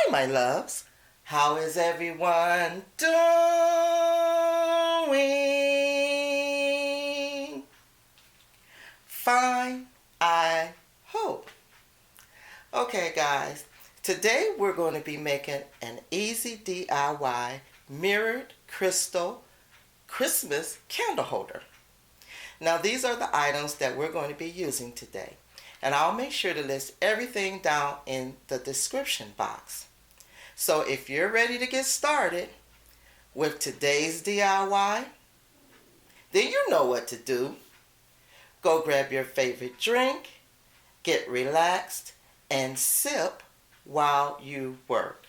Hey my loves, how is everyone doing? Fine, I hope. Okay guys, today we're going to be making an easy DIY mirrored crystal Christmas candle holder. Now these are the items that we're going to be using today. And I'll make sure to list everything down in the description box. So if you're ready to get started with today's DIY, then you know what to do. Go grab your favorite drink, get relaxed, and sip while you work.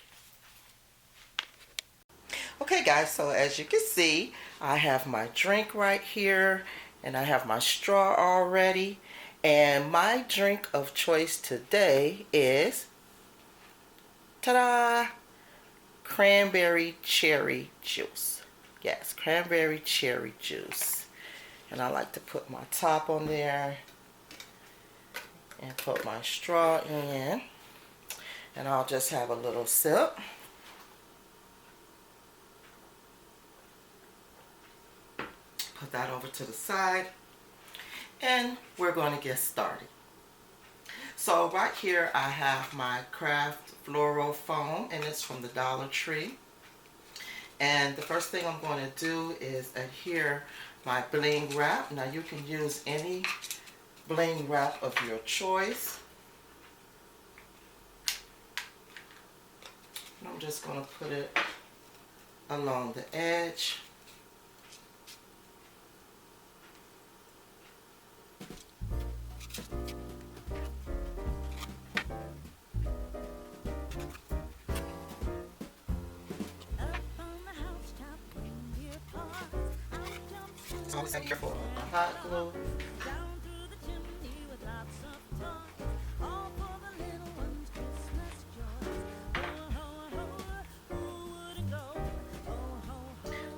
Okay guys, so as you can see, I have my drink right here and I have my straw already. And my drink of choice today is, ta-da, cranberry cherry juice. Yes, cranberry cherry juice. And I like to put my top on there and put my straw in. And I'll just have a little sip. Put that over to the side. And we're going to get started. So right here I have my craft floral foam, and it's from the Dollartree. And the first thing I'm going to do is adhere my Bling Wrap. Now you can use any Bling Wrap of your choice. And I'm just going to put it along the edge. Always be careful of the hot glue.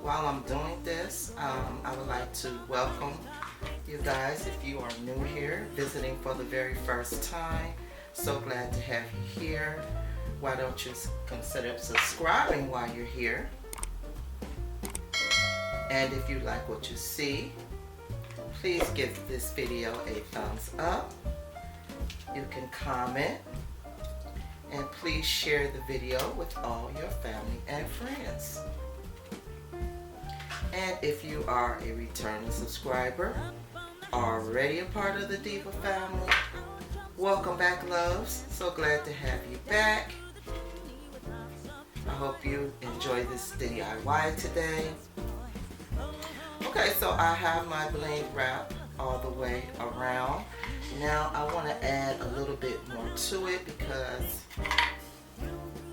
While I'm doing this, I would like to welcome you guys if you are new here, visiting for the very first time. So glad to have you here. Why don't you consider subscribing while you're here? And if you like what you see, please give this video a thumbs up. You can comment, and please share the video with all your family and friends. And if you are a returning subscriber, already a part of the Diva family, welcome back, loves. So glad to have you back. I hope you enjoy this DIY today. Okay, so I have my Bling Wrap all the way around. Now I want to add a little bit more to it because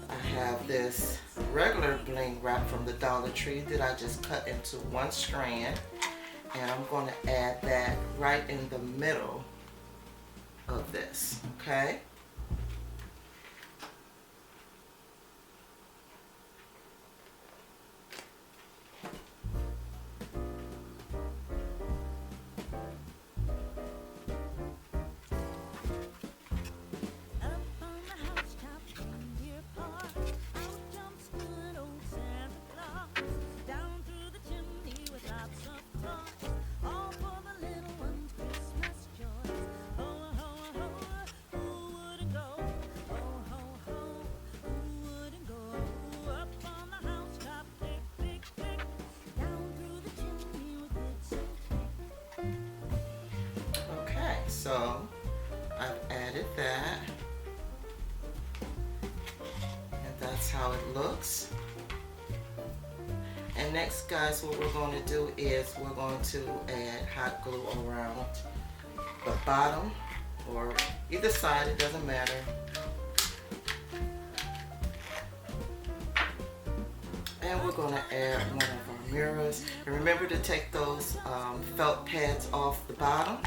I have this regular Bling Wrap from the Dollar Tree that I just cut into one strand. And I'm going to add that right in the middle of this, okay? So I've added that, and that's how it looks. And next guys, what we're going to do is we're going to add hot glue around the bottom or either side, it doesn't matter. And we're going to add one of our mirrors. And remember to take those felt pads off the bottom,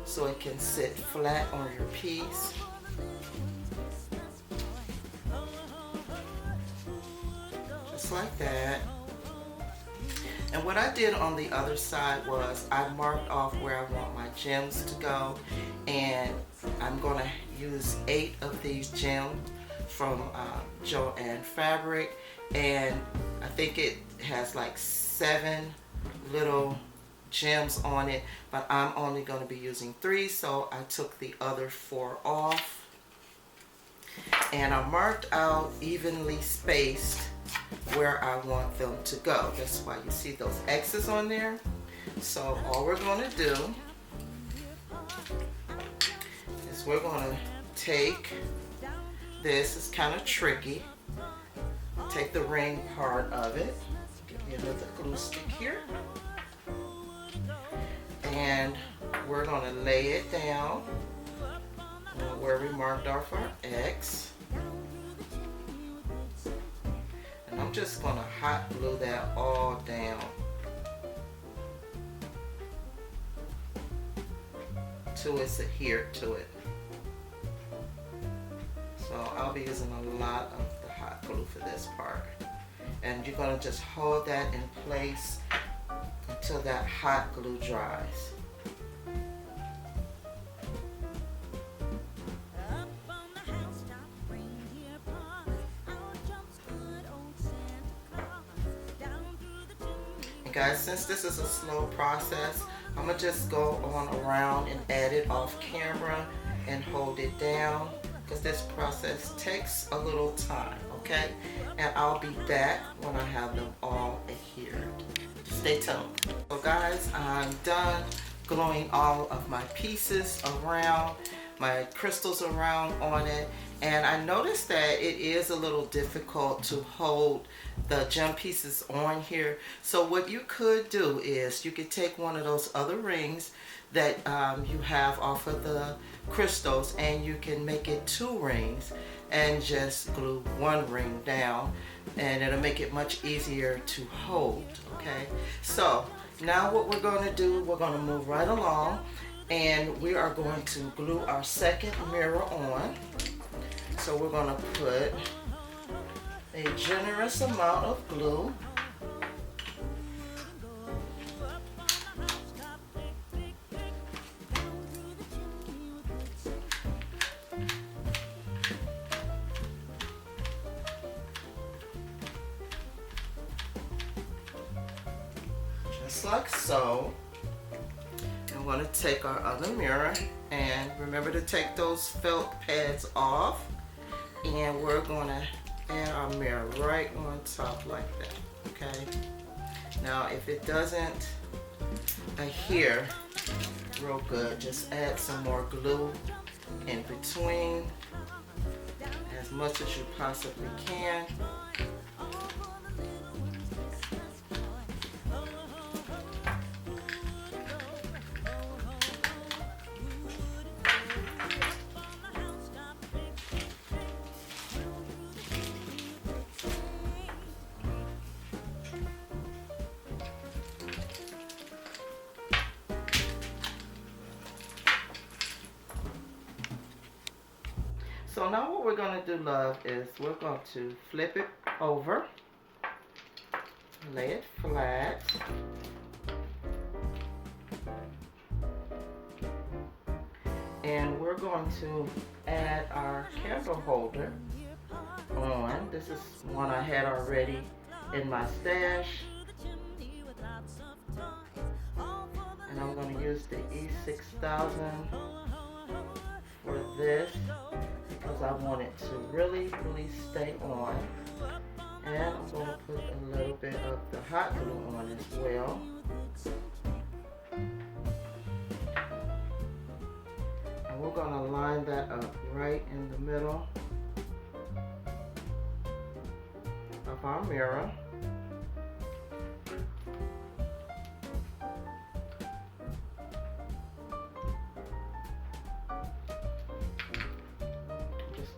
so it can sit flat on your piece. Just like that. And what I did on the other side was I marked off where I want my gems to go, and I'm going to use 8 of these gem from Joann fabric, and I think it has like 7 little gems on it, but I'm only going to be using 3, so I took the other 4 off, and I marked out evenly spaced where I want them to go. That's why you see those X's on there. So all we're going to do is we're going to take this. It's kind of tricky. Take the ring part of it. Give me another glue stick here. And we're going to lay it down where we marked off our X. And I'm just going to hot glue that all down till it's adhered to it. So I'll be using a lot of the hot glue for this part. And you're going to just hold that in place until that hot glue dries. And guys, since this is a slow process, I'm going to just go on around and add it off camera and hold it down, because this process takes a little time, okay? And I'll be back when I have them all adhered. Stay tuned. So guys, I'm done gluing all of my pieces around, my crystals around on it, and I noticed that it is a little difficult to hold the gem pieces on here. So what you could do is you could take one of those other rings that you have off of the crystals, and you can make it 2 rings and just glue 1 ring down, and it'll make it much easier to hold. Okay, so now what we're going to do, we're going to move right along, and we are going to glue our second mirror on. So we're going to put a generous amount of glue. Just like so. I'm going to take our other mirror, and remember to take those felt pads off, and we're going to add our mirror right on top like that. Okay, now if it doesn't adhere real good, just add some more glue in between as much as you possibly can. So now what we're going to do, love, is we're going to flip it over, lay it flat, and we're going to add our candle holder on. This is one I had already in my stash, and I'm going to use the E6000 for this, because I want it to really stay on. And I'm going to put a little bit of the hot glue on as well. And we're going to line that up right in the middle of our mirror.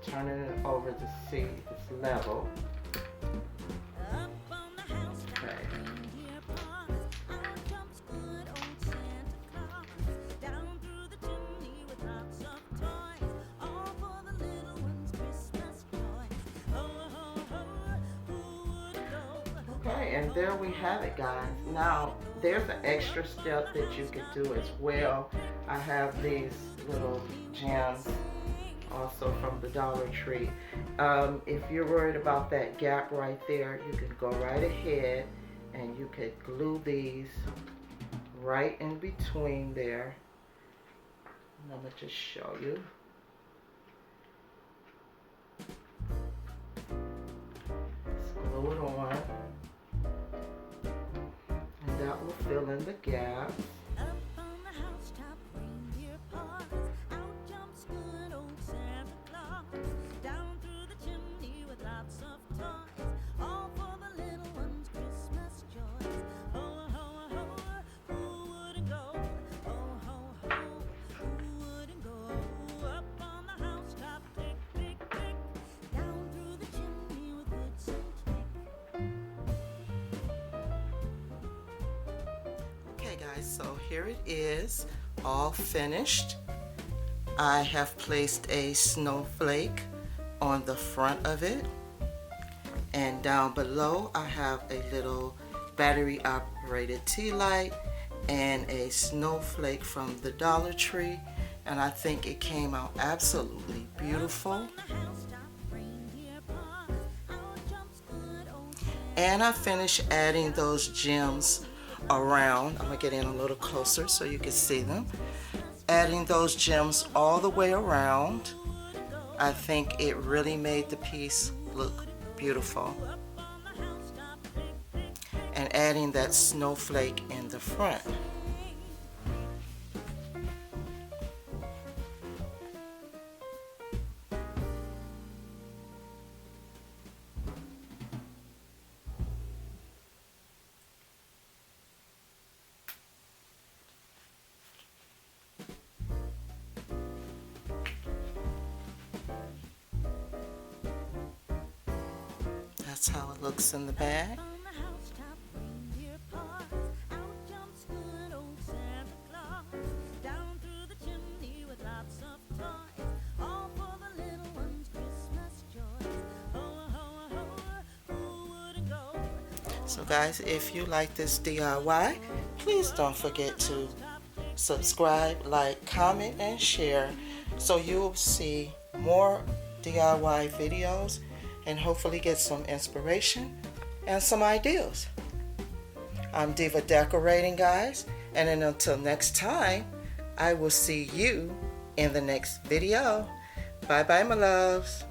Turning it over to see if it's level. Okay. Okay, and there we have it, guys. Now, there's an extra step that you could do as well. I have these little gems also from the Dollartree. If you're worried about that gap right there, you can go right ahead and you could glue these right in between there. And I'm gonna just show you. Just glue it on, and that will fill in the gaps. Okay guys, so here it is, all finished. I have placed a snowflake on the front of it, and down below I have a little battery operated tea light and a snowflake from the Dollar Tree, and I think it came out absolutely beautiful. And I finished adding those gems around. I'm gonna get in a little closer so you can see them. Adding those gems all the way around. I think it really made the piece look beautiful. And adding that snowflake in the front. That's how it looks in the bag. So guys, if you like this DIY, please don't forget to subscribe, like, comment, and share so you'll see more DIY videos and hopefully get some inspiration and some ideas. I'm Diva Decorating, guys, and until next time, I will see you in the next video. Bye bye, my loves.